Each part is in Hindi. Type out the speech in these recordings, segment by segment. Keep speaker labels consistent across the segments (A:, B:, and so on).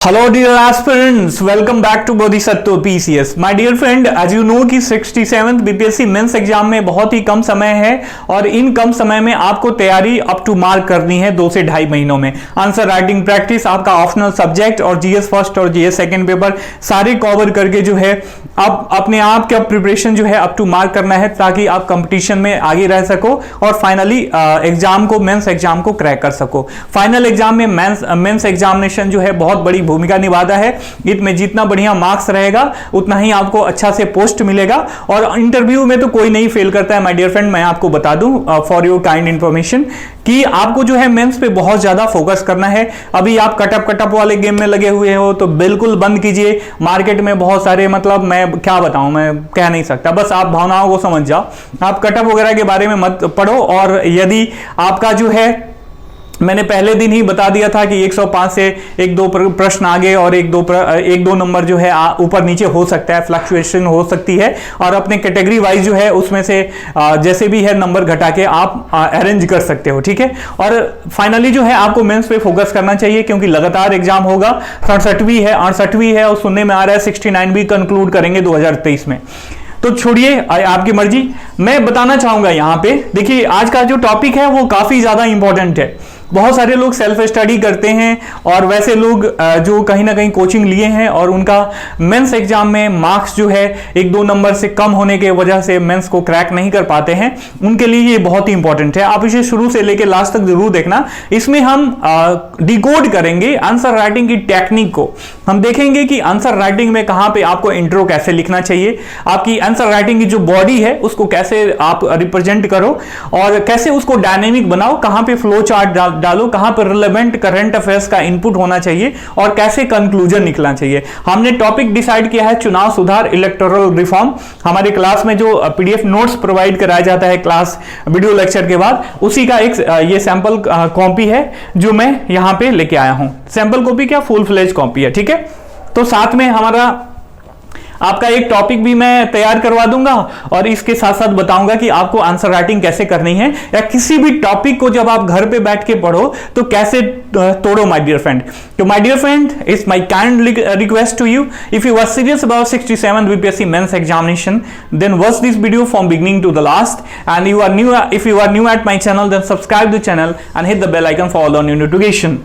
A: Hello dear aspirants, welcome back to Bodhisattva PCS. My dear friend, as you know कि 67th बीपीएससी मेंस एग्जाम में बहुत ही कम समय है और इन कम समय में आपको तैयारी अप टू मार्क करनी है 2 से 2.5 महीनों में। आंसर राइटिंग प्रैक्टिस, आपका ऑप्शनल सब्जेक्ट और जीएस फर्स्ट और जीएस सेकंड पेपर सारे कवर करके जो है आप अपने आप का प्रिपरेशन जो है अप टू मार्क करना है ताकि आप कंपटीशन में आगे रह सको और फाइनली एग्जाम को मेंस एग्जाम को क्रैक कर सको। फाइनल एग्जाम में मेंस एग्जामिनेशन जो है बहुत बड़ी भूमिका निभाता है। इसमें जितना बढ़िया मार्क्स रहेगा उतना ही आपको अच्छा से पोस्ट मिलेगा और इंटरव्यू में तो कोई नहीं फेल करता है। माय डियर फ्रेंड, मैं आपको बता दूं फॉर योर काइंड इंफॉर्मेशन कि आपको जो है मेंस पे बहुत ज्यादा फोकस करना है। अभी आप कटअप वाले गेम में लगे हुए हो तो बिल्कुल बंद कीजिए। मार्केट में बहुत सारे मतलब मैं क्या बताऊं, मैं कह नहीं सकता, बस आप भावनाओं को समझ जाओ। आप कटअप वगैरह के बारे में मत पढ़ो और यदि आपका जो है मैंने पहले दिन ही बता दिया था कि 105 से 1-2 प्रश्न आगे और 1-2 नंबर जो है ऊपर नीचे हो सकता है, फ्लक्चुएशन हो सकती है और अपने कैटेगरी वाइज जो है उसमें से जैसे भी है नंबर घटा के आप अरेंज कर सकते हो, ठीक है। और फाइनली जो है आपको मेंस पे फोकस करना चाहिए क्योंकि लगातार एग्जाम होगा। 67वीं है और सुनने में आ रहा है 69 भी कंक्लूड करेंगे 2023 में। तो छोड़िए आपकी मर्जी, मैं बताना चाहूंगा यहां पे। देखिए आज का जो टॉपिक है वो काफी ज्यादा इंपॉर्टेंट है। बहुत सारे लोग सेल्फ स्टडी करते हैं और वैसे लोग जो कहीं ना कहीं कोचिंग लिए हैं और उनका मेंस एग्जाम में मार्क्स जो है 1-2 नंबर से कम होने के वजह से मेंस को क्रैक नहीं कर पाते हैं, उनके लिए ये बहुत ही इंपॉर्टेंट है। आप इसे शुरू से लेकर लास्ट तक जरूर देखना। इसमें हम डिकोड करेंगे आंसर राइटिंग की टेक्निक को। हम देखेंगे कि आंसर राइटिंग में कहां पे आपको इंट्रो कैसे लिखना चाहिए, आपकी आंसर राइटिंग की जो बॉडी है उसको कैसे आप रिप्रेजेंट करो और कैसे उसको डायनेमिक बनाओ, कहां पे फ्लो चार्ट डालो, कहां पर रिलेवेंट करंट अफेयर्स का इनपुट होना चाहिए और कैसे कंक्लूजन निकलना चाहिए। हमने टॉपिक डिसाइड किया है चुनाव सुधार, इलेक्टोरल रिफॉर्म। हमारे क्लास में जो पीडीएफ नोट्स प्रोवाइड कराया जाता है क्लास वीडियो लेक्चर के बाद, उसी का एक ये सैंपल कॉपी है जो मैं यहां पे लेके आया हूं। सैंपल कॉपी क्या, फुल फ्लेज कॉपी है, ठीक है। तो साथ में हमारा आपका एक टॉपिक भी मैं तैयार करवा दूंगा और इसके साथ साथ बताऊंगा कि आपको आंसर राइटिंग कैसे करनी है या किसी भी टॉपिक को जब आप घर पे बैठ के पढ़ो तो कैसे तोड़ो माय डियर फ्रेंड। तो my dear friend, it's my kind request to you, if you are serious about 67th BPSC men's examination, then watch this video from beginning to the last, and if you are new at my channel, then subscribe the channel and hit the bell icon for all the new notification।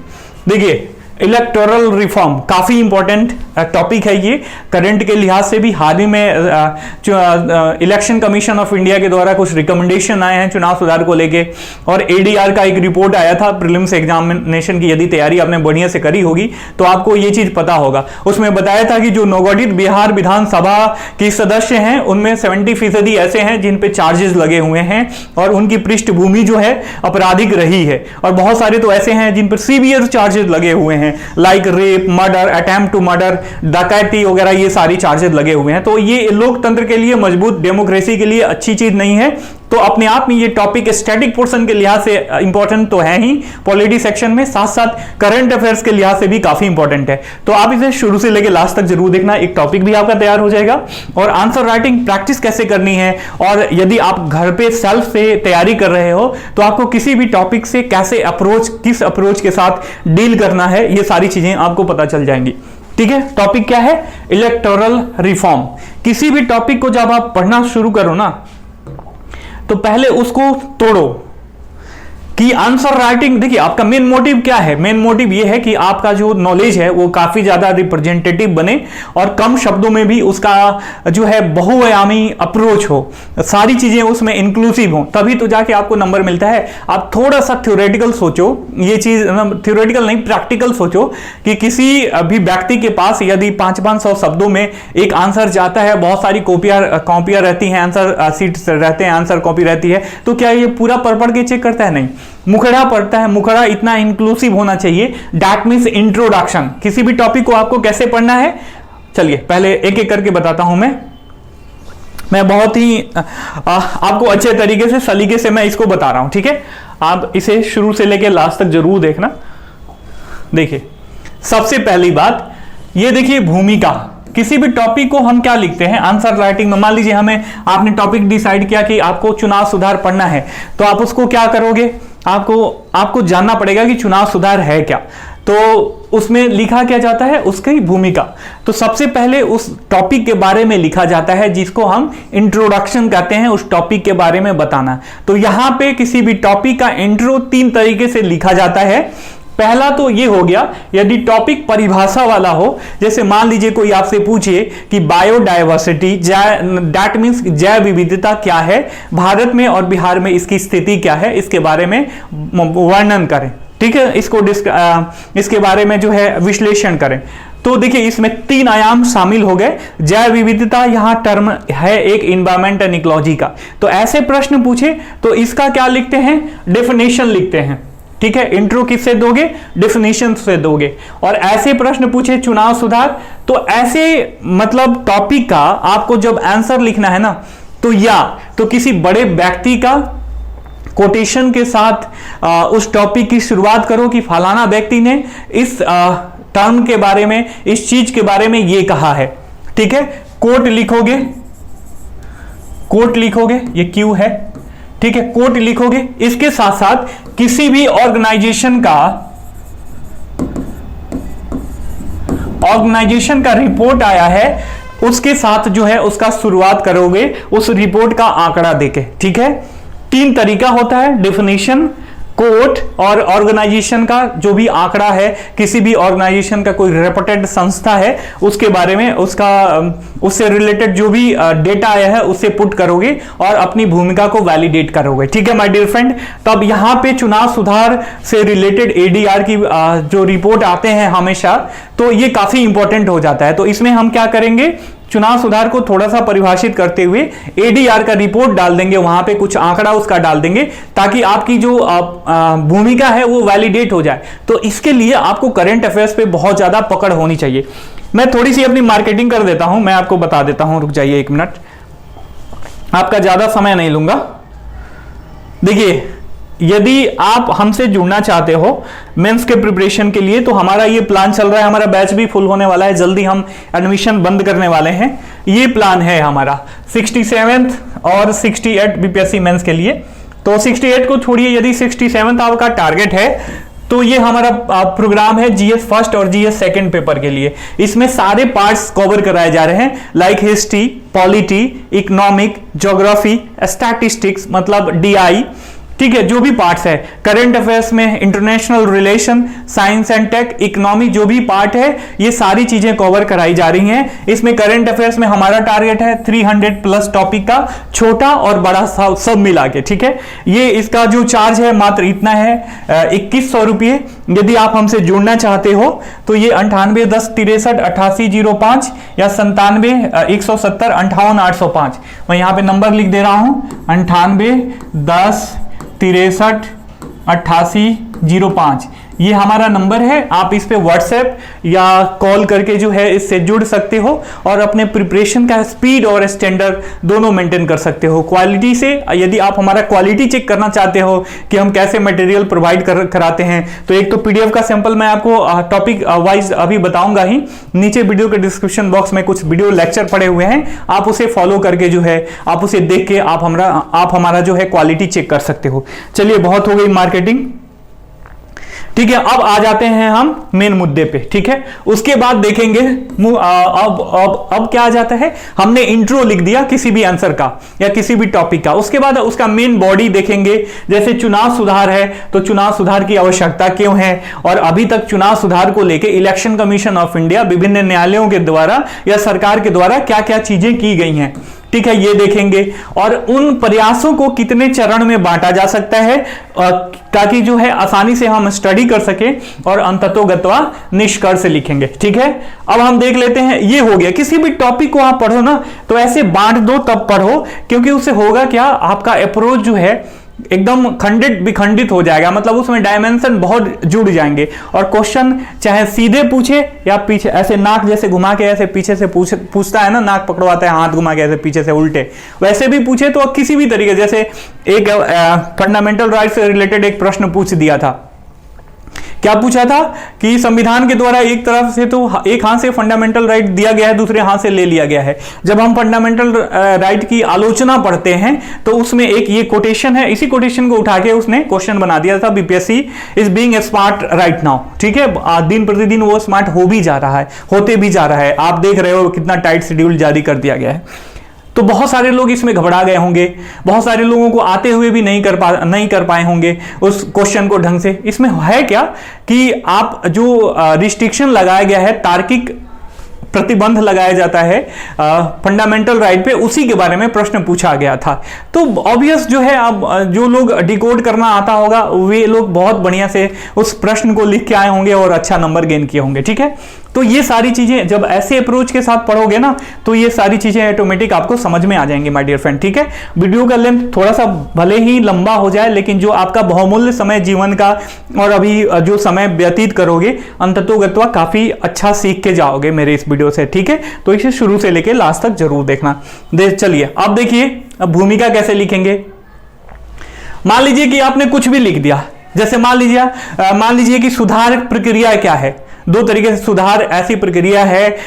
A: देखिए इलेक्टोरल रिफॉर्म काफी इंपॉर्टेंट टॉपिक है। ये करंट के लिहाज से भी हाल ही में इलेक्शन कमीशन ऑफ इंडिया के द्वारा कुछ रिकमेंडेशन आए हैं चुनाव सुधार को लेके और एडीआर का एक रिपोर्ट आया था प्रीलिम्स एग्जामिनेशन की। यदि तैयारी आपने बढ़िया से करी होगी तो आपको ये चीज पता होगा। उसमें बताया था कि जो नवगठित बिहार विधानसभा के सदस्य हैं उनमें 70% ऐसे हैं जिन पे चार्जेस लगे हुए हैं और उनकी पृष्ठभूमि जो है आपराधिक रही है और बहुत सारे तो ऐसे हैं जिन पर सीवियर चार्जेस लगे हुए हैं like rape, murder, attempt to murder, डकैती वगैरह, ये सारी चार्जेस लगे हुए हैं। तो ये लोकतंत्र के लिए, मजबूत डेमोक्रेसी के लिए अच्छी चीज नहीं है। तो अपने आप में ये टॉपिक स्टैटिक पोर्शन के लिहाज से इंपॉर्टेंट तो है ही पॉलिटी सेक्शन में, साथ साथ करंट अफेयर्स के लिहाज से भी काफी इंपॉर्टेंट है। तो आप इसे शुरू से लेकर लास्ट तक जरूर देखना, एक टॉपिक भी आपका तैयार हो जाएगा। और आंसर राइटिंग प्रैक्टिस कैसे करनी है और यदि आप घर पे सेल्फ से तैयारी कर रहे हो तो आपको किसी भी टॉपिक से कैसे किस अप्रोच के साथ डील करना है, ये सारी चीजें आपको पता चल जाएंगी, ठीक है। टॉपिक क्या है, इलेक्टोरल रिफॉर्म। किसी भी टॉपिक को जब आप पढ़ना शुरू करो ना तो पहले उसको तोड़ो कि आंसर राइटिंग। देखिए आपका मेन मोटिव क्या है, मेन मोटिव ये है कि आपका जो नॉलेज है वो काफी ज्यादा रिप्रेजेंटेटिव बने और कम शब्दों में भी उसका जो है बहुआयामी अप्रोच हो, सारी चीजें उसमें इंक्लूसिव हो, तभी तो जाके आपको नंबर मिलता है। आप थोड़ा सा थ्योरेटिकल सोचो, ये चीज थ्योरेटिकल नहीं प्रैक्टिकल सोचो कि किसी भी व्यक्ति के पास यदि 500-500 शब्दों में एक आंसर जाता है, बहुत सारी कॉपियां रहती हैं, आंसर सीट्स रहते हैं, आंसर कॉपी रहती है, तो क्या ये पूरा पढ़ के चेक करता है? नहीं, मुखड़ा पढ़ता है। मुखड़ा इतना इंक्लूसिव होना चाहिए, दैट मींस इंट्रोडक्शन। किसी भी टॉपिक को आपको कैसे पढ़ना है, चलिए पहले एक एक करके बताता हूं। मैं बहुत ही आपको अच्छे तरीके से सलीके से मैं इसको बता रहा हूं, ठीक है। आप इसे शुरू से लेकर लास्ट तक जरूर देखना। देखिए सबसे पहली बात ये देखिए, भूमिका। किसी भी टॉपिक को हम क्या लिखते हैं आंसर राइटिंग में। मान लीजिए आपने टॉपिक डिसाइड किया कि आपको चुनाव सुधार पढ़ना है, तो आप उसको क्या करोगे, आपको जानना पड़ेगा कि चुनाव सुधार है क्या। तो उसमें लिखा क्या जाता है, उसकी भूमिका। तो सबसे पहले उस टॉपिक के बारे में लिखा जाता है जिसको हम इंट्रोडक्शन कहते हैं, उस टॉपिक के बारे में बताना। तो यहां पे किसी भी टॉपिक का इंट्रो 3 तरीके से लिखा जाता है। पहला तो ये हो गया, यदि टॉपिक परिभाषा वाला हो, जैसे मान लीजिए कोई आपसे पूछे कि बायोडायवर्सिटी, दैट मीन्स जैव विविधता क्या है, भारत में और बिहार में इसकी स्थिति क्या है, इसके बारे में वर्णन करें, ठीक है, इसके बारे में जो है विश्लेषण करें। तो देखिए इसमें 3 आयाम शामिल हो गए। जैव विविधता यहां टर्म है एक एनवायरमेंट एंड इकोलॉजी का। तो ऐसे प्रश्न पूछे तो इसका क्या लिखते हैं, डेफिनेशन लिखते हैं, ठीक है। इंट्रो किससे दोगे, डेफिनेशन से दोगे। और ऐसे प्रश्न पूछे चुनाव सुधार, तो ऐसे मतलब टॉपिक का आपको जब आंसर लिखना है ना, तो या तो किसी बड़े व्यक्ति का कोटेशन के साथ उस टॉपिक की शुरुआत करो कि फलाना व्यक्ति ने इस टर्म के बारे में, इस चीज के बारे में ये कहा है, ठीक है। कोट लिखोगे, ये क्यों है, ठीक है, कोट लिखोगे। इसके साथ साथ किसी भी ऑर्गेनाइजेशन का रिपोर्ट आया है, उसके साथ जो है उसका शुरुआत करोगे उस रिपोर्ट का आंकड़ा देके, ठीक है। 3 तरीका होता है, डेफिनेशन, कोट और ऑर्गेनाइजेशन का जो भी आंकड़ा है, किसी भी ऑर्गेनाइजेशन का कोई रेपुटेड संस्था है उसके बारे में, उससे रिलेटेड जो भी डेटा आया है उससे पुट करोगे और अपनी भूमिका को वैलिडेट करोगे, ठीक है माय डियर फ्रेंड। तब यहां पे चुनाव सुधार से रिलेटेड एडीआर की जो रिपोर्ट आते हैं हमेशा, तो ये काफी इंपॉर्टेंट हो जाता है। तो इसमें हम क्या करेंगे, चुनाव सुधार को थोड़ा सा परिभाषित करते हुए एडीआर का रिपोर्ट डाल देंगे, वहां पे कुछ आंकड़ा उसका डाल देंगे ताकि आपकी जो भूमिका है वो वैलिडेट हो जाए। तो इसके लिए आपको करंट अफेयर्स पे बहुत ज्यादा पकड़ होनी चाहिए। मैं थोड़ी सी अपनी मार्केटिंग कर देता हूं, मैं आपको बता देता हूं, रुक जाइए 1 मिनट, आपका ज्यादा समय नहीं लूंगा। देखिए यदि आप हमसे जुड़ना चाहते हो मेंस के प्रिपरेशन के लिए, तो हमारा ये प्लान चल रहा है, हमारा बैच भी फुल होने वाला है, जल्दी हम एडमिशन बंद करने वाले हैं। ये प्लान है हमारा 67th और 68 बीपीएससी मेंस के लिए। तो 68 को छोड़िए, यदि 67th आपका टारगेट है तो ये हमारा प्रोग्राम है जीएस फर्स्ट और जीएस सेकंड पेपर के लिए। इसमें सारे पार्ट्स कवर कराए जा रहे हैं, like history, polity, economic, geography, statistics मतलब डीआई, ठीक है, जो भी पार्ट्स है, करंट अफेयर्स में international relation, science and tech, economy, जो भी पार्ट है ये सारी चीजें कवर कराई जा रही हैं। इसमें करंट अफेयर्स में हमारा टारगेट है 300+ टॉपिक का, छोटा और बड़ा सब मिला के, ठीक है। ये इसका जो चार्ज है मात्र इतना है 2100 रुपये। यदि आप हमसे जुड़ना चाहते हो तो ये 98 10 63 88 05 या 97 170 58 805, मैं यहाँ पे नंबर लिख दे रहा हूं, 98 10 63 88 05, ये हमारा नंबर है। आप इस पे व्हाट्सएप या कॉल करके जो है इससे जुड़ सकते हो और अपने प्रिपरेशन का स्पीड और स्टैंडर्ड दोनों मेंटेन कर सकते हो। क्वालिटी से, यदि आप हमारा क्वालिटी चेक करना चाहते हो कि हम कैसे मटेरियल प्रोवाइड कराते हैं, तो एक तो पीडीएफ का सैंपल मैं आपको टॉपिक वाइज अभी बताऊंगा ही, नीचे वीडियो के डिस्क्रिप्शन बॉक्स में कुछ वीडियो लेक्चर पड़े हुए हैं, आप उसे फॉलो करके जो है, आप उसे देख के आप हमारा जो है क्वालिटी चेक कर सकते हो। चलिए बहुत हो गई मार्केटिंग, ठीक है। अब आ जाते हैं हम मेन मुद्दे पे, ठीक है। उसके बाद देखेंगे अब क्या आ जाता है, हमने इंट्रो लिख दिया किसी भी आंसर का या किसी भी टॉपिक का, उसके बाद उसका मेन बॉडी देखेंगे। जैसे चुनाव सुधार है तो चुनाव सुधार की आवश्यकता क्यों है, और अभी तक चुनाव सुधार को लेकर इलेक्शन कमीशन ऑफ इंडिया, विभिन्न न्यायालयों के द्वारा या सरकार के द्वारा क्या क्या चीजें की गई हैं, ठीक है, ये देखेंगे। और उन प्रयासों को कितने चरण में बांटा जा सकता है ताकि जो है आसानी से हम स्टडी कर सके और अंततोगत्वा निष्कर्ष लिखेंगे, ठीक है। अब हम देख लेते हैं, ये हो गया। किसी भी टॉपिक को आप पढ़ो ना तो ऐसे बांट दो तब पढ़ो, क्योंकि उससे होगा क्या, आपका अप्रोच जो है एकदम खंडित विखंडित हो जाएगा, मतलब उसमें डायमेंशन बहुत जुड़ जाएंगे। और क्वेश्चन चाहे सीधे पूछे या पीछे ऐसे नाक जैसे घुमा के ऐसे पीछे से पूछता है ना, नाक पकड़वाता है हाथ घुमा के ऐसे पीछे से उल्टे, वैसे भी पूछे तो किसी भी तरीके, जैसे एक फंडामेंटल राइट से रिलेटेड एक प्रश्न पूछ दिया था क्या पूछा था कि संविधान के द्वारा एक तरफ से तो एक हाथ से फंडामेंटल राइट दिया गया है, दूसरे हाथ से ले लिया गया है। जब हम फंडामेंटल राइट की आलोचना पढ़ते हैं तो उसमें एक ये कोटेशन है, इसी कोटेशन को उठा के उसने क्वेश्चन बना दिया था, BPSC is being smart right now. ठीक है, दिन प्रतिदिन वो स्मार्ट हो भी जा रहा है, होते भी जा रहा है। आप देख रहे हो कितना टाइट शेड्यूल जारी कर दिया गया है। तो बहुत सारे लोग इसमें घबरा गए होंगे, बहुत सारे लोगों को आते हुए भी नहीं कर पाए होंगे उस क्वेश्चन को ढंग से। इसमें है क्या कि आप जो रिस्ट्रिक्शन लगाया गया है, तार्किक प्रतिबंध लगाया जाता है फंडामेंटल राइट पे, उसी के बारे में प्रश्न पूछा गया था। तो ऑब्वियस जो है, अब जो लोग डिकोड करना आता होगा वे लोग बहुत बढ़िया से उस प्रश्न को लिख के आए होंगे और अच्छा नंबर गेन किए होंगे। ठीक है, तो ये सारी चीजें जब ऐसे अप्रोच के साथ पढ़ोगे ना तो ये सारी चीजें ऑटोमेटिक आपको समझ में आ जाएंगी माय डियर फ्रेंड। ठीक है, वीडियो का लेंथ थोड़ा सा भले ही लंबा हो जाए, लेकिन जो आपका बहुमूल्य समय जीवन का और अभी जो समय व्यतीत करोगे, अंततोगत्वा काफी अच्छा सीख के जाओगे मेरे इस वीडियो से। ठीक है, तो इसे शुरू से लेकर लास्ट तक जरूर देखना। चलिए अब देखिए, अब भूमिका कैसे लिखेंगे। मान लीजिए कि आपने कुछ भी लिख दिया, जैसे मान लीजिए कि सुधार प्रक्रिया क्या है। दो तरीके से सुधार ऐसी प्रक्रिया है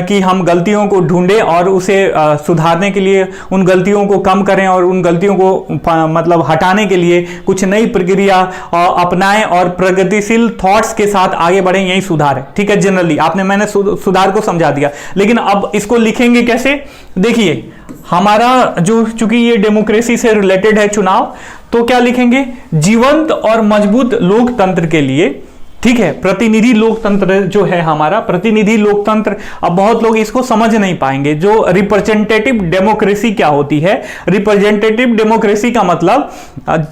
A: कि हम गलतियों को ढूंढें और उसे सुधारने के लिए उन गलतियों को कम करें और उन गलतियों को मतलब हटाने के लिए कुछ नई प्रक्रिया अपनाएं और प्रगतिशील थॉट्स के साथ आगे बढ़ें, यही सुधार है। ठीक है, जनरली मैंने सुधार को समझा दिया, लेकिन अब इसको लिखेंगे कैसे। देखिए, हमारा जो चूंकि ये डेमोक्रेसी से रिलेटेड है चुनाव, तो क्या लिखेंगे, जीवंत और मजबूत लोकतंत्र के लिए। ठीक है, प्रतिनिधि लोकतंत्र जो है हमारा, प्रतिनिधि लोकतंत्र, अब बहुत लोग इसको समझ नहीं पाएंगे। जो रिप्रेजेंटेटिव डेमोक्रेसी क्या होती है, रिप्रेजेंटेटिव डेमोक्रेसी का मतलब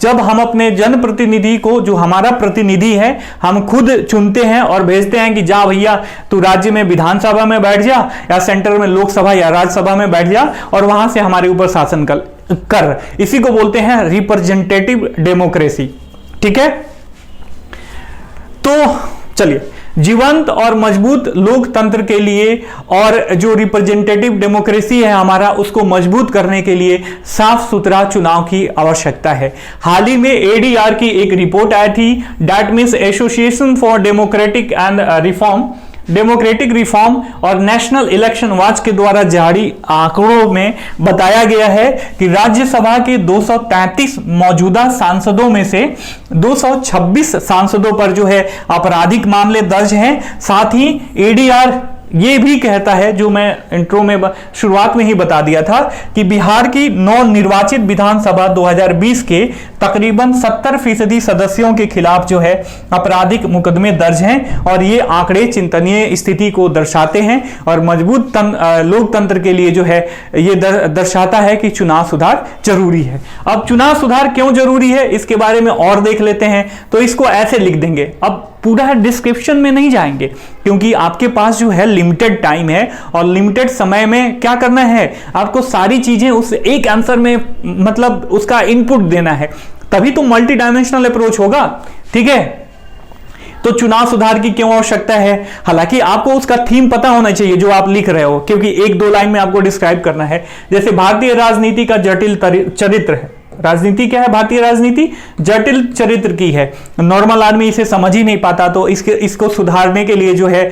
A: जब हम अपने जनप्रतिनिधि को, जो हमारा प्रतिनिधि है, हम खुद चुनते हैं और भेजते हैं कि जा भैया तू राज्य में विधानसभा में बैठ जा या सेंटर में लोकसभा या राज्यसभा में बैठ जा और वहां से हमारे ऊपर शासन कर। इसी को बोलते हैं रिप्रेजेंटेटिव डेमोक्रेसी। ठीक है, तो चलिए, जीवंत और मजबूत लोकतंत्र के लिए और जो रिप्रेजेंटेटिव डेमोक्रेसी है हमारा, उसको मजबूत करने के लिए साफ सुथरा चुनाव की आवश्यकता है। हाल ही में एडीआर की एक रिपोर्ट आई थी, that means association for democratic reform और नेशनल इलेक्शन वॉच के द्वारा जारी आंकड़ों में बताया गया है कि राज्यसभा के 233 मौजूदा सांसदों में से 226 सांसदों पर जो है आपराधिक मामले दर्ज हैं। साथ ही एडीआर ये भी कहता है, जो मैं इंट्रो में शुरुआत में ही बता दिया था, कि बिहार की नवनिर्वाचित विधानसभा 2020 के तकरीबन 70% सदस्यों के खिलाफ जो है आपराधिक मुकदमे दर्ज हैं और ये आंकड़े चिंतनीय स्थिति को दर्शाते हैं और मजबूत लोकतंत्र के लिए जो है ये दर्शाता है कि चुनाव सुधार जरूरी है। अब चुनाव सुधार क्यों जरूरी है इसके बारे में और देख लेते हैं। तो इसको ऐसे लिख देंगे, अब पूरा डिस्क्रिप्शन में नहीं जाएंगे क्योंकि आपके पास जो है लिमिटेड टाइम है और लिमिटेड समय में क्या करना है, आपको सारी चीजें उस एक आंसर में मतलब उसका इनपुट देना है, तभी तो मल्टी डायमेंशनल अप्रोच होगा। ठीक है, तो चुनाव सुधार की क्यों आवश्यकता है, हालांकि आपको उसका थीम पता होना चाहिए जो आप लिख रहे हो, क्योंकि एक दो लाइन में आपको डिस्क्राइब करना है। जैसे भारतीय राजनीति का जटिल चरित्र है। राजनीति क्या है, भारतीय राजनीति जटिल चरित्र की है, नॉर्मल आदमी इसे समझ ही नहीं पाता, तो इसको सुधारने के लिए जो है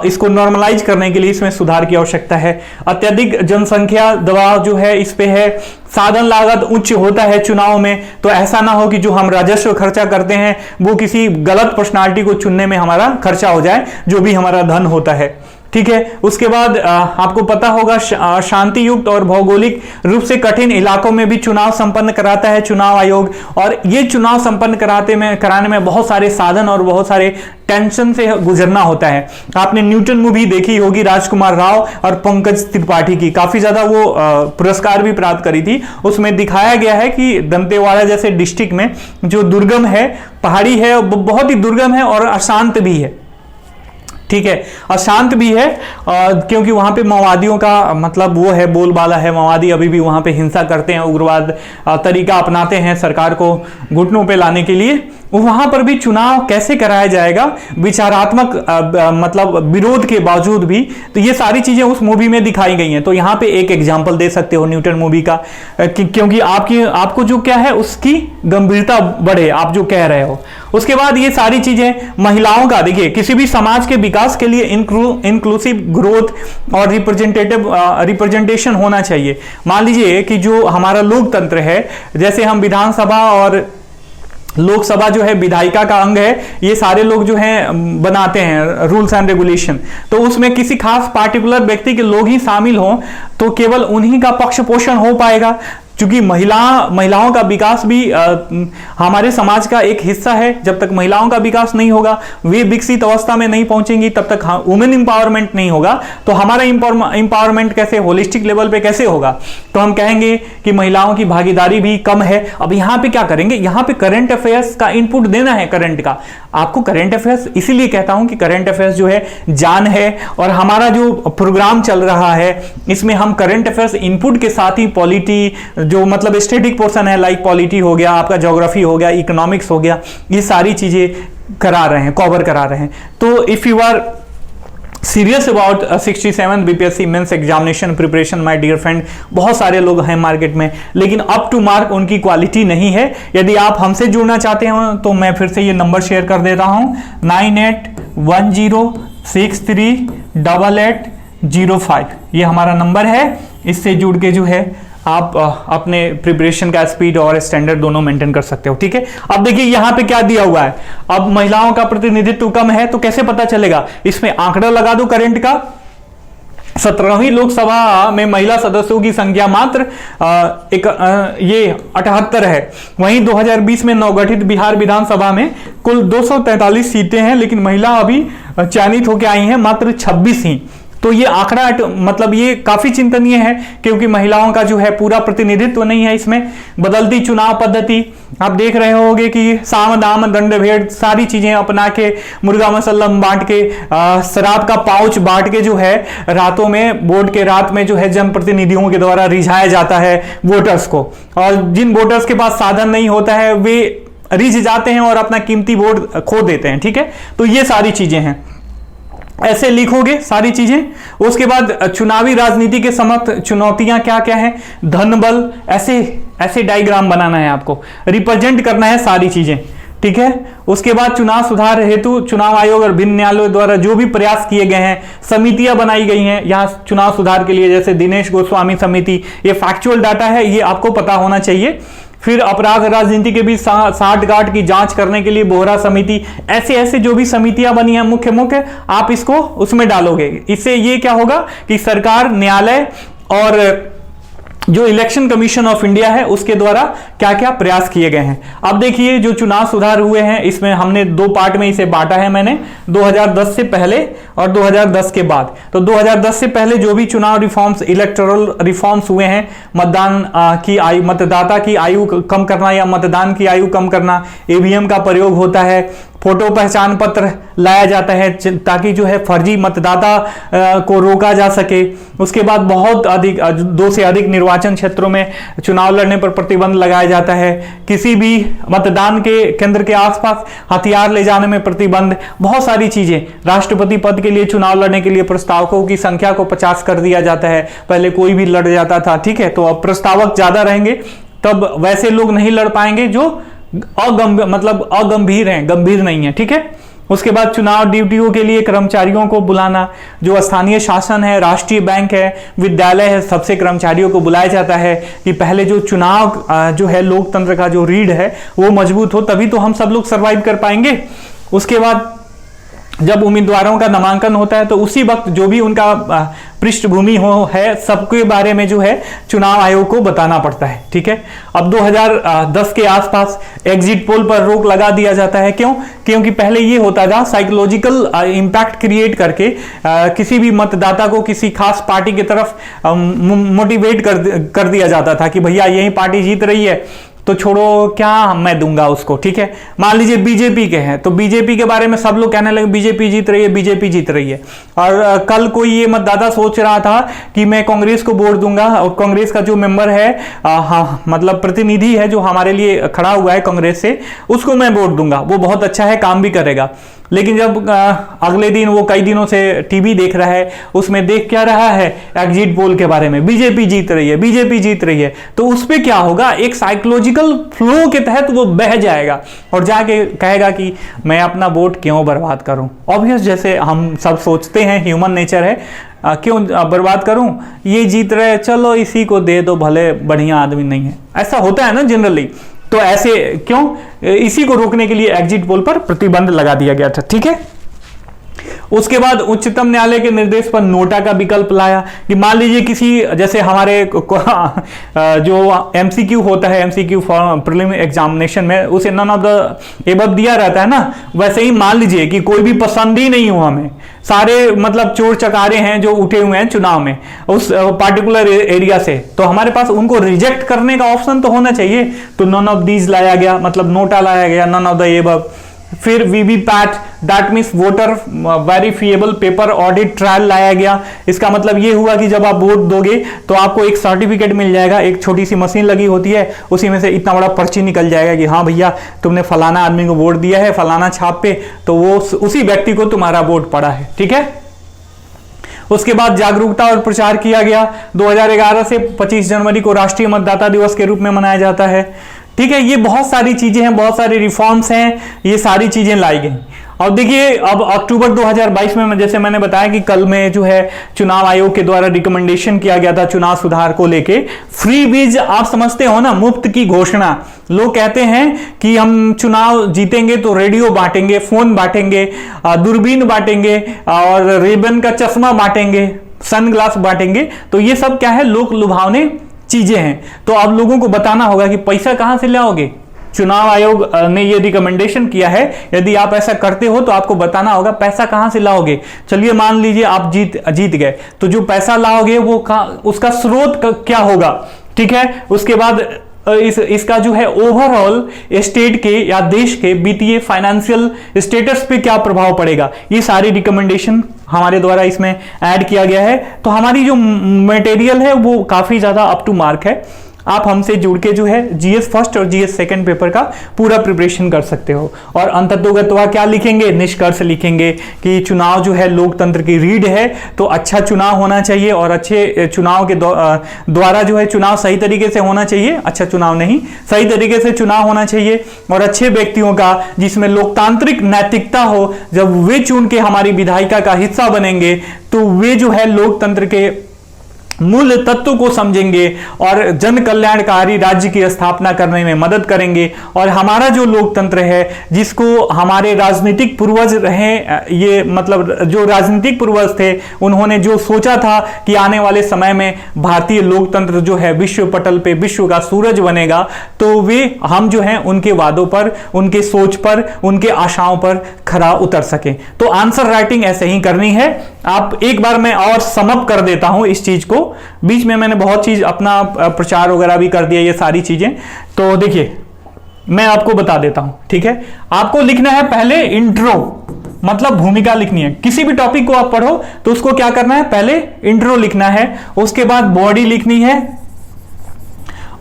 A: इसको नॉर्मलाइज करने के लिए इसमें सुधार की आवश्यकता है। अत्यधिक जनसंख्या दबाव जो है इस पे है, साधन लागत उच्च होता है चुनाव में, तो ऐसा ना हो कि जो हम राजस्व खर्चा करते हैं वो किसी गलत पर्सनालिटी को चुनने में हमारा खर्चा हो जाए, जो भी हमारा धन होता है। ठीक है, उसके बाद आपको पता होगा शांति युक्त और भौगोलिक रूप से कठिन इलाकों में भी चुनाव संपन्न कराता है चुनाव आयोग, और ये चुनाव संपन्न कराने में बहुत सारे साधन और बहुत सारे टेंशन से गुजरना होता है। आपने न्यूटन मूवी देखी होगी राजकुमार राव और पंकज त्रिपाठी की, काफी ज्यादा वो पुरस्कार भी प्राप्त करी थी। उसमें दिखाया गया है कि दंतेवाड़ा जैसे डिस्ट्रिक्ट में जो दुर्गम है, पहाड़ी है, बहुत ही दुर्गम है और अशांत भी है। ठीक है, अशांत भी है क्योंकि वहां पे माओवादियों का मतलब वो है, बोलबाला है, माओवादी अभी भी वहां पे हिंसा करते हैं, उग्रवाद तरीका अपनाते हैं सरकार को घुटनों पे लाने के लिए। वहां पर भी चुनाव कैसे कराया जाएगा विचारात्मक मतलब विरोध के बावजूद भी। तो ये सारी चीजें उस मूवी में दिखाई गई हैं। तो यहां पे एक एग्जांपल दे सकते हो न्यूटन मूवी का, क्योंकि आपको जो क्या है उसकी गंभीरता बढ़े, आप जो कह रहे हो। उसके बाद ये सारी चीजें महिलाओं का, देखिए किसी भी समाज के विकास के लिए इंक्लूसिव ग्रोथ और रिप्रेजेंटेशन होना चाहिए। मान लीजिए कि जो हमारा लोकतंत्र है, जैसे हम विधानसभा और लोकसभा जो है विधायिका का अंग है, ये सारे लोग जो हैं बनाते हैं रूल्स एंड रेगुलेशन। तो उसमें किसी खास पार्टिकुलर व्यक्ति के लोग ही शामिल हों तो केवल उन्हीं का पक्ष पोषण हो पाएगा, क्योंकि महिलाओं का विकास भी हमारे समाज का एक हिस्सा है। जब तक महिलाओं का विकास नहीं होगा, वे विकसित अवस्था में नहीं पहुंचेंगी, तब तक वुमेन इंपावरमेंट नहीं होगा। तो हमारा इंपावरमेंट कैसे, होलिस्टिक लेवल पे कैसे होगा? तो हम कहेंगे कि महिलाओं की भागीदारी भी कम है। अब यहां पे क्या करेंगे, यहां पे करंट अफेयर्स का इनपुट देना है, करंट का। आपको करंट अफेयर्स इसीलिए कहता हूं कि करंट अफेयर्स जो है जान है, और हमारा जो प्रोग्राम चल रहा है इसमें हम करंट अफेयर्स इनपुट के साथ ही पॉलिटी, जो मतलब स्टैटिक पोर्शन है, लाइक पॉलिटी हो गया, आपका ज्योग्राफी हो गया, इकोनॉमिक्स हो गया, ये सारी चीजें करा रहे हैं, कवर करा रहे हैं। तो if you are serious about 67th BPSC mains examination preparation my dear friend, बहुत सारे लोग हैं मार्केट में, लेकिन अप टू मार्क उनकी क्वालिटी नहीं है। यदि आप हमसे जुड़ना चाहते हो तो मैं फिर से ये नंबर शेयर कर देता हूं, 9810638805, ये हमारा नंबर है। इससे जुड़ के जो है आप अपने प्रिपरेशन का स्पीड और स्टैंडर्ड दोनों मेंटेन कर सकते हो, ठीक है। अब देखिए यहां पे क्या दिया हुआ है, अब महिलाओं का प्रतिनिधित्व कम है तो कैसे पता चलेगा, इसमें आंकड़ा लगा दो करंट का। 17वीं लोकसभा में महिला सदस्यों की संख्या मात्र ये 78 है। वहीं 2020 में नवगठित बिहार विधानसभा में कुल 243 सीटें हैं, लेकिन महिला अभी चयनित होकर आई हैं मात्र 26 ही। तो ये आंकड़ा मतलब ये काफी चिंतनीय है, क्योंकि महिलाओं का जो है पूरा प्रतिनिधित्व नहीं है इसमें। बदलती चुनाव पद्धति, आप देख रहे होंगे कि साम दाम दंड भेद सारी चीजें अपना के, मुर्गा मसल्लम बांट के, शराब का पाउच बांट के जो है रातों में, वोट के रात में जो है जनप्रतिनिधियों के द्वारा रिझाया जाता है वोटर्स को। और जिन वोटर्स के पास साधन नहीं होता है वे रिझ जाते हैं और अपना कीमती वोट खो देते हैं, ठीक है। तो ये सारी चीजें हैं, ऐसे लिखोगे सारी चीजें। उसके बाद चुनावी राजनीति के समस्त चुनौतियां क्या क्या हैं, धन बल, ऐसे डायग्राम बनाना है आपको, रिप्रेजेंट करना है सारी चीजें, ठीक है। उसके बाद चुनाव सुधार हेतु चुनाव आयोग और भिन्न न्यायालयों द्वारा जो भी प्रयास किए गए हैं, समितियां बनाई गई हैं यहाँ चुनाव सुधार के लिए, जैसे दिनेश गोस्वामी समिति, ये फैक्चुअल डाटा है, ये आपको पता होना चाहिए। फिर अपराध राजनीति के भी साठगांठ की जांच करने के लिए बोहरा समिति, ऐसे जो भी समितियां बनी हैं मुख्य आप इसको उसमें डालोगे। इससे ये क्या होगा कि सरकार, न्यायालय और जो इलेक्शन कमीशन ऑफ इंडिया है उसके द्वारा क्या क्या प्रयास किए गए हैं। अब देखिए जो चुनाव सुधार हुए हैं इसमें हमने दो पार्ट में इसे बांटा है मैंने, 2010 से पहले और 2010 के बाद। तो 2010 से पहले जो भी चुनाव रिफॉर्म्स, इलेक्टोरल रिफॉर्म्स हुए हैं, मतदाता की आयु कम करना या मतदान की आयु कम करना, ईवीएम का प्रयोग होता है, फोटो पहचान पत्र लाया जाता है ताकि जो है फर्जी मतदाता को रोका जा सके। उसके बाद बहुत अधिक 2 से अधिक निर्वाचन क्षेत्रों में चुनाव लड़ने पर प्रतिबंध लगाया जाता है। किसी भी मतदान के केंद्र के आसपास हथियार ले जाने में प्रतिबंध, बहुत सारी चीजें। राष्ट्रपति पद के लिए चुनाव लड़ने के लिए प्रस्तावकों की संख्या को 50 कर दिया जाता है, पहले कोई भी लड़ जाता था, ठीक है। तो अब प्रस्तावक ज्यादा रहेंगे, तब वैसे लोग नहीं लड़ पाएंगे जो अगंभीर हैं, गंभीर नहीं है, ठीक है। उसके बाद चुनाव ड्यूटियों के लिए कर्मचारियों को बुलाना, जो स्थानीय शासन है, राष्ट्रीय बैंक है, विद्यालय है, सबसे कर्मचारियों को बुलाया जाता है कि पहले जो चुनाव जो है लोकतंत्र का जो रीढ़ है वो मजबूत हो, तभी तो हम सब लोग सरवाइव कर पाएंगे। उसके बाद जब उम्मीदवारों का नामांकन होता है तो उसी वक्त जो भी उनका पृष्ठभूमि है सबके बारे में जो है चुनाव आयोग को बताना पड़ता है, ठीक है। अब 2010 के आसपास एग्जिट पोल पर रोक लगा दिया जाता है, क्यों? क्योंकि पहले ये होता था साइकोलॉजिकल इम्पैक्ट क्रिएट करके किसी भी मतदाता को किसी खास पार्टी की तरफ मोटिवेट कर दिया जाता था कि भैया यही पार्टी जीत रही है तो छोड़ो, क्या मैं दूंगा उसको, ठीक है। मान लीजिए बीजेपी के हैं, तो बीजेपी के बारे में सब लोग कहने लगे बीजेपी जीत रही है, बीजेपी जीत रही है। और कल कोई ये मतदाता सोच रहा था कि मैं कांग्रेस को वोट दूंगा, और कांग्रेस का जो मेंबर है, हाँ मतलब प्रतिनिधि है जो हमारे लिए खड़ा हुआ है कांग्रेस से, उसको मैं वोट दूंगा, वो बहुत अच्छा है, काम भी करेगा। लेकिन जब अगले दिन वो कई दिनों से टीवी देख रहा है, उसमें देख क्या रहा है, एग्जिट पोल के बारे में, बीजेपी जीत रही है, बीजेपी जीत रही है, तो उस पे क्या होगा, एक साइकोलॉजिकल फ्लो के तहत वो बह जाएगा और जाके कहेगा कि मैं अपना वोट क्यों बर्बाद करूं। ऑब्वियस, जैसे हम सब सोचते हैं, ह्यूमन नेचर है, क्यों बर्बाद करूं, ये जीत रहे, चलो इसी को दे दो, भले बढ़िया आदमी नहीं है, ऐसा होता है ना जनरली। तो ऐसे क्यों, इसी को रोकने के लिए एग्जिट पोल पर प्रतिबंध लगा दिया गया था, ठीक है। उसके बाद उच्चतम न्यायालय के निर्देश पर नोटा का विकल्प लाया कि मान लीजिए किसी, जैसे हमारे जो एमसीक्यू होता है, एमसीक्यू प्रीलिमिनरी एग्जामिनेशन में उसे नन ऑफ द एबव दिया रहता है ना, वैसे ही मान लीजिए कि कोई भी पसंद ही नहीं हो हमें, सारे मतलब चोर चकारे हैं जो उठे हुए हैं चुनाव में उस पार्टिकुलर एरिया से, तो हमारे पास उनको रिजेक्ट करने का ऑप्शन तो होना चाहिए। तो नन ऑफ दीज लाया गया, मतलब नोटा लाया गया, नन ऑफ द एबव। फिर VVPAT, that means voter verifiable paper audit trial लाया गया। इसका मतलब ये हुआ कि जब आप वोट दोगे तो आपको एक सर्टिफिकेट मिल जाएगा, एक छोटी सी मशीन लगी होती है, उसी में से इतना बड़ा पर्ची निकल जाएगा कि हाँ भैया तुमने फलाना आदमी को वोट दिया है फलाना छाप पे, तो वो उसी व्यक्ति को तुम्हारा वोट पड़ा है, ठीक है। उसके बाद जागरूकता और प्रचार किया गया। 2011 से 25 जनवरी को राष्ट्रीय मतदाता दिवस के रूप में मनाया जाता है, ठीक है। ये बहुत सारी चीजें हैं, बहुत सारे रिफॉर्म्स हैं, ये सारी चीजें लाई गई। और देखिए अब अक्टूबर 2022 में जैसे मैंने बताया कि कल में जो है चुनाव आयोग के द्वारा रिकमेंडेशन किया गया था चुनाव सुधार को लेके। फ्री बीज आप समझते हो ना, मुफ्त की घोषणा। लोग कहते हैं कि हम चुनाव जीतेंगे तो रेडियो बांटेंगे, फोन बांटेंगे, दूरबीन बांटेंगे और रेबन का चश्मा बांटेंगे, सनग्लास बांटेंगे। तो ये सब क्या है, लोक लुभावने चीजें हैं। तो अब लोगों को बताना होगा कि पैसा कहां से लाओगे। चुनाव आयोग ने ये रिकमेंडेशन किया है, यदि आप ऐसा करते हो तो आपको बताना होगा पैसा कहां से लाओगे। चलिए मान लीजिए आप जीत गए, तो जो पैसा लाओगे वो उसका स्रोत क्या होगा, ठीक है। उसके बाद इसका जो है ओवरऑल स्टेट के या देश के वित्तीय फाइनेंशियल स्टेटस पे क्या प्रभाव पड़ेगा, ये सारी रिकमेंडेशन हमारे द्वारा इसमें ऐड किया गया है। तो हमारी जो मटेरियल है वो काफी ज्यादा अप टू मार्क है। आप हमसे जुड़ के जो है जीएस फर्स्ट और जीएस सेकंड पेपर का पूरा प्रिपरेशन कर सकते हो। और अंततोगत्वा क्या लिखेंगे, निष्कर्ष लिखेंगे कि चुनाव जो है लोकतंत्र की रीढ़ है, तो अच्छा चुनाव होना चाहिए और अच्छे चुनाव के द्वारा जो है चुनाव सही तरीके से होना चाहिए, अच्छा चुनाव नहीं, सही तरीके से चुनाव होना चाहिए और अच्छे व्यक्तियों का जिसमें लोकतांत्रिक नैतिकता हो। जब वे चुन के हमारी विधायिका का हिस्सा बनेंगे तो वे जो है लोकतंत्र के मूल तत्व को समझेंगे और जन कल्याणकारी राज्य की स्थापना करने में मदद करेंगे। और हमारा जो लोकतंत्र है, जिसको हमारे राजनीतिक पूर्वज रहे, ये मतलब जो राजनीतिक पूर्वज थे, उन्होंने जो सोचा था कि आने वाले समय में भारतीय लोकतंत्र जो है विश्व पटल पे विश्व का सूरज बनेगा, तो वे हम जो हैं उनके वादों पर, उनके सोच पर, उनके आशाओं पर खरा उतर सके। तो आंसर राइटिंग ऐसे ही करनी है। आप एक बार मैं और समअप कर देता हूं इस चीज को, बीच में मैंने बहुत चीज अपना प्रचार वगैरह भी कर दिया, ये सारी चीजें। तो देखिए मैं आपको बता देता हूं, ठीक है। आपको लिखना है पहले इंट्रो, मतलब भूमिका लिखनी है। किसी भी टॉपिक को आप पढ़ो तो उसको क्या करना है, पहले इंट्रो लिखना है, उसके बाद बॉडी लिखनी है,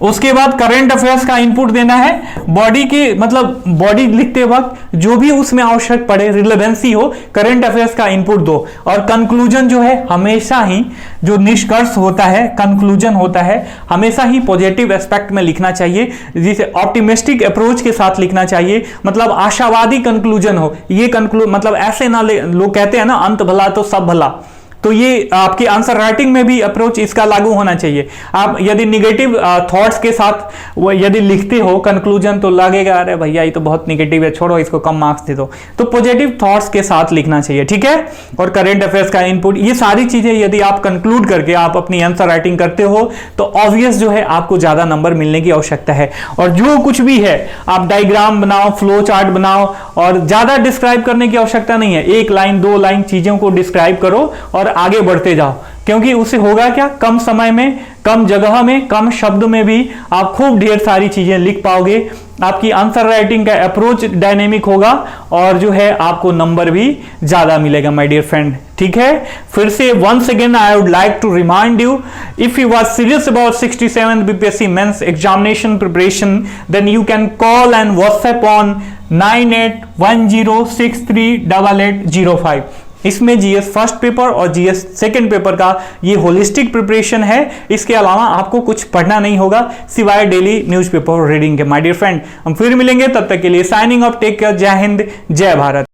A: उसके बाद करंट अफेयर्स का इनपुट देना है। बॉडी के मतलब बॉडी लिखते वक्त जो भी उसमें आवश्यक पड़े, रिलेवेंसी हो, करंट अफेयर्स का इनपुट दो। और कंक्लूजन जो है हमेशा ही, जो निष्कर्ष होता है, कंक्लूजन होता है, हमेशा ही पॉजिटिव एस्पेक्ट में लिखना चाहिए, जिसे ऑप्टिमिस्टिक अप्रोच के साथ लिखना चाहिए, मतलब आशावादी कंक्लूजन हो। ये मतलब ऐसे ना लोग कहते हैं ना, अंत भला तो सब भला, तो ये आपके आंसर राइटिंग में भी अप्रोच इसका लागू होना चाहिए। आप यदि निगेटिव थॉट्स के साथ वो यदि लिखते हो कंक्लूजन, तो लगेगा अरे भैया ये तो बहुत निगेटिव है, छोड़ो इसको कम मार्क्स दे दो। तो पॉजिटिव थॉट्स के साथ लिखना चाहिए, ठीक है। और करंट अफेयर्स का इनपुट, ये सारी चीजें यदि आप कंक्लूड करके आप अपनी आंसर राइटिंग करते हो तो ऑब्वियस जो है आपको ज्यादा नंबर मिलने की आवश्यकता है। और जो कुछ भी है आप डायग्राम बनाओ, फ्लो चार्ट बनाओ, और ज्यादा डिस्क्राइब करने की आवश्यकता नहीं है। 1 लाइन 2 लाइन चीजों को डिस्क्राइब करो और आगे बढ़ते जाओ, क्योंकि उससे होगा क्या, कम समय में कम जगह में, कम शब्द में भी आप खूब ढेर सारी चीजें लिख पाओगे। आपकी आंसर राइटिंग का अप्रोच डायनेमिक होगा और जो है आपको नंबर भी ज्यादा मिलेगा माय डियर फ्रेंड। ठीक है, फिर से once again I would like to remind you, if you are serious about 67th BPSC mains examination preparation, then you can call and WhatsApp on 9810638805। इसमें जीएस फर्स्ट पेपर और जीएस सेकंड पेपर का ये होलिस्टिक प्रिपरेशन है। इसके अलावा आपको कुछ पढ़ना नहीं होगा सिवाय डेली न्यूज़पेपर रीडिंग के। माय डियर फ्रेंड, हम फिर मिलेंगे, तब तक के लिए साइनिंग ऑफ, टेक केयर, जय हिंद, जय भारत।